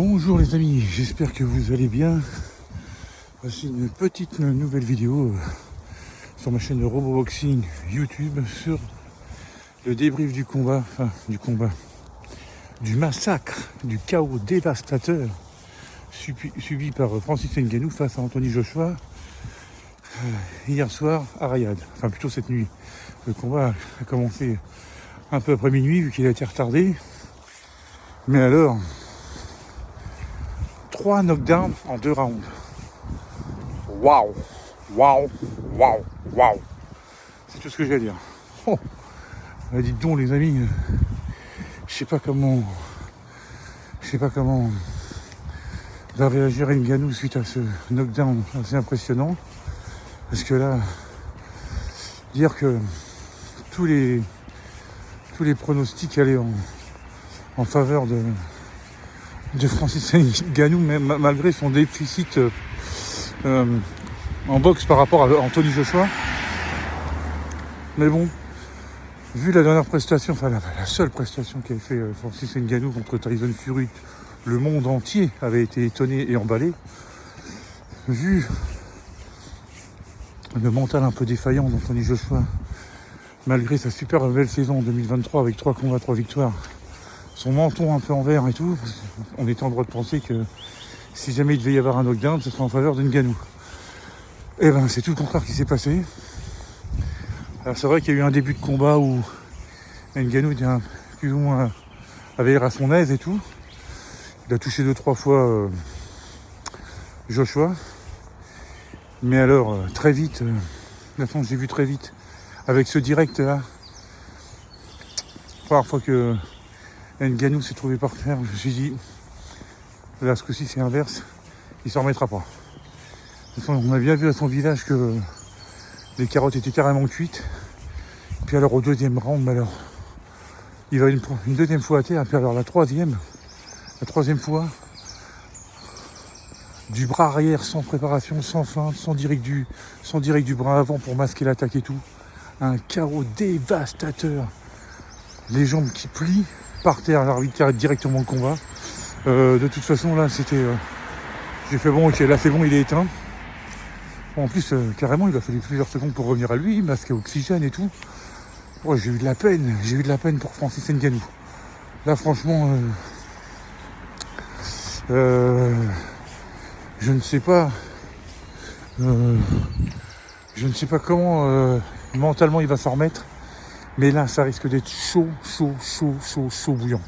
Bonjour les amis, j'espère que vous allez bien. Voici une petite nouvelle vidéo sur ma chaîne de Roboboxing YouTube sur le débrief du massacre, du chaos dévastateur subi par Francis Ngannou face à Anthony Joshua hier soir à Riyad, enfin plutôt cette nuit. Le combat a commencé un peu après minuit vu qu'il a été retardé, mais alors 3 knockdowns en 2 rounds. Waouh, waouh, waouh, waouh. C'est tout ce que j'ai à dire. Oh, dites donc les amis, je sais pas comment va réagir Ngannou suite à ce knockdown assez impressionnant. Parce que là, dire que tous les pronostics allaient en faveur de Francis Ngannou, même malgré son déficit en boxe par rapport à Anthony Joshua. Mais bon, vu la dernière prestation, enfin la seule prestation qu'avait fait Francis Ngannou contre Tyson Fury, le monde entier avait été étonné et emballé. Vu le mental un peu défaillant d'Anthony Joshua, malgré sa super belle saison en 2023 avec 3 combats, 3 victoires, son menton un peu en vert et tout, on était en droit de penser que si jamais il devait y avoir un knockdown, ce serait en faveur de Ngannou. Et ben c'est tout le contraire qui s'est passé. Alors c'est vrai qu'il y a eu un début de combat où Ngannou était plus ou moins avait l'air à son aise et tout. Il a touché 2-3 fois Joshua. Mais alors très vite, la façon que j'ai vu très vite, avec ce direct là, première fois que Ngannou s'est trouvé par terre, je me suis dit, là ce coup-ci c'est inverse, il s'en remettra pas. De toute façon, on a bien vu à son visage que les carottes étaient carrément cuites. Puis alors au deuxième round, alors, il va une deuxième fois à terre, puis alors la troisième fois, du bras arrière sans préparation, sans feinte, sans direct du bras avant pour masquer l'attaque et tout. Un chaos dévastateur. Les jambes qui plient par terre, l'arbitre arrête directement le combat. De toute façon là c'était... j'ai fait bon, ok, là c'est bon, il est éteint. Bon, en plus carrément il a fallu plusieurs secondes pour revenir à lui, masque à oxygène et tout. Ouais, j'ai eu de la peine pour Francis Ngannou. Là franchement je ne sais pas comment mentalement il va s'en remettre, mais là ça risque d'être chaud bouillant.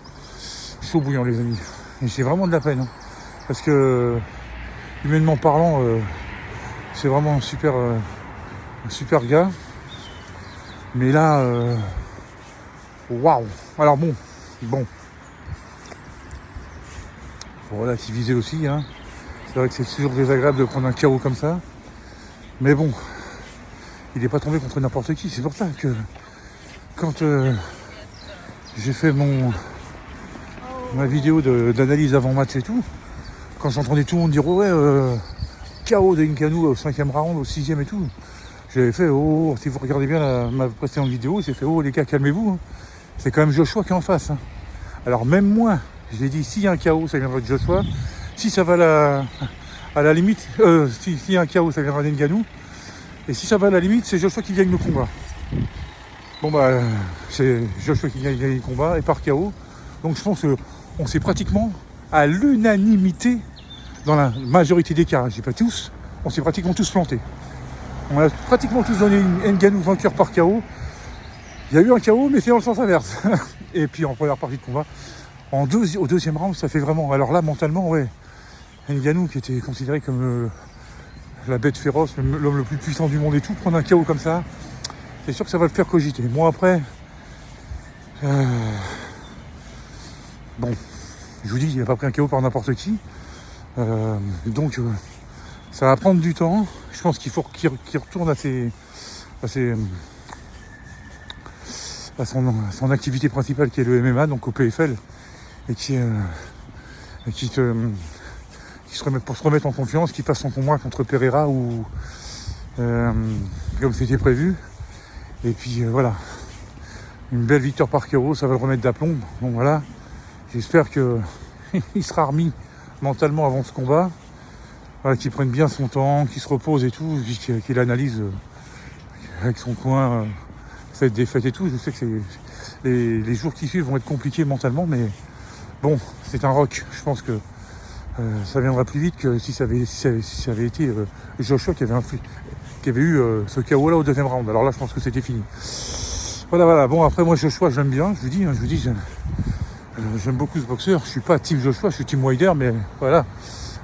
Chaud bouillant les amis. Et j'ai vraiment de la peine, hein, parce que humainement parlant, c'est vraiment un super gars. Mais là, waouh. Alors bon, faut relativiser aussi, hein. C'est vrai que c'est toujours désagréable de prendre un KO comme ça. Mais bon, il n'est pas tombé contre n'importe qui. C'est pour ça que quand j'ai fait ma vidéo d'analyse avant match et tout, quand j'entendais tout le monde dire KO de Ngannou au 5e round, au 6e et tout, j'avais fait si vous regardez bien ma précédente vidéo, j'ai fait les gars, calmez-vous, hein. C'est quand même Joshua qui est en face, hein. Alors même moi, j'ai dit s'il y a un KO, ça viendra de Joshua. Si ça va à la limite, s'il y a un KO, ça viendra d'Ngannou. Et si ça va à la limite, c'est Joshua qui gagne le combat. Bon bah c'est Joshua qui gagne le combat et par KO. Donc je pense qu'on s'est pratiquement à l'unanimité dans la majorité des cas, je dis pas tous, on s'est pratiquement tous plantés. On a pratiquement tous donné Ngannou vainqueur par KO. Il y a eu un KO, mais c'est dans le sens inverse. Et puis en première partie de combat, au deuxième round, ça fait vraiment... Alors là, mentalement, ouais, Ngannou, qui était considéré comme la bête féroce, l'homme le plus puissant du monde et tout, prendre un KO comme ça, c'est sûr que ça va le faire cogiter. Moi, après... bon, je vous dis, il n'a pas pris un KO par n'importe qui. Donc, ça va prendre du temps. Je pense qu'il faut qu'il retourne à son activité principale qui est le MMA, donc au PFL, et qui pour se remettre en confiance, qui fasse son combat contre Pereira ou comme c'était prévu. Et puis voilà, une belle victoire par KO, ça va le remettre d'aplomb. Donc voilà, j'espère que il sera remis mentalement avant ce combat, voilà, qu'il prenne bien son temps, qu'il se repose et tout, qu'il analyse avec son coin cette défaite et tout. Je sais que les jours qui suivent vont être compliqués mentalement, mais bon, c'est un Rock. Je pense que ça viendra plus vite que si ça avait été Joshua qui avait eu ce KO là au deuxième round. Alors là, je pense que c'était fini. Voilà. Bon, après moi Joshua, j'aime bien. Je vous dis, j'aime beaucoup ce boxeur. Je suis pas team Joshua, je suis team Wilder, mais voilà.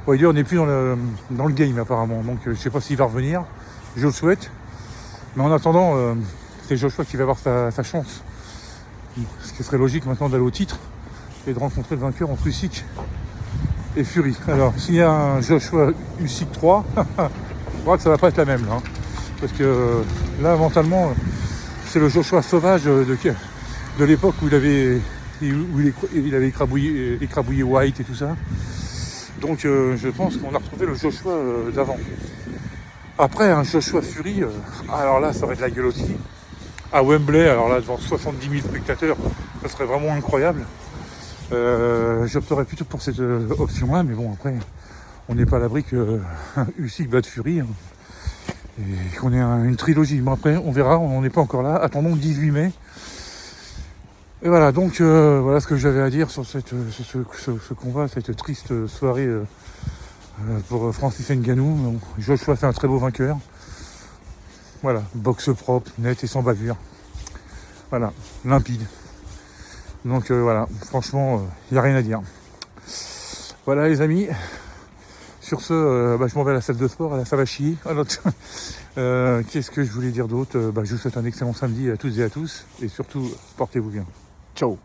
Wilder n'est plus dans le game apparemment. Donc je sais pas s'il va revenir. Je le souhaite. Mais en attendant, c'est Joshua qui va avoir sa chance. Ce qui serait logique maintenant d'aller au titre et de rencontrer le vainqueur entre Usyk et Fury. Alors, s'il y a un Joshua Usyk 3, je crois que ça va pas être la même là. Hein. Parce que là, mentalement, c'est le Joshua sauvage de l'époque où il avait écrabouillé White et tout ça. Donc je pense qu'on a retrouvé le Joshua d'avant. Après, un Joshua Fury, alors là, ça aurait de la gueule aussi. À Wembley, alors là, devant 70 000 spectateurs, ça serait vraiment incroyable. J'opterais plutôt pour cette option-là, mais bon, après, on n'est pas à l'abri que Usyk batte Fury hein, et qu'on ait une trilogie. Mais après, on verra, on n'est pas encore là. Attendons le 18 mai. Et voilà, donc voilà ce que j'avais à dire sur ce combat, cette triste soirée pour Francis Ngannou. Joshua fait un très beau vainqueur. Voilà, boxe propre, net et sans bavure. Voilà, limpide. Donc voilà, franchement, il n'y a rien à dire. Voilà les amis. Sur ce, je m'en vais à la salle de sport, ça va chier. Qu'est-ce que je voulais dire d'autre Je vous souhaite un excellent samedi à toutes et à tous. Et surtout, portez-vous bien. Ciao.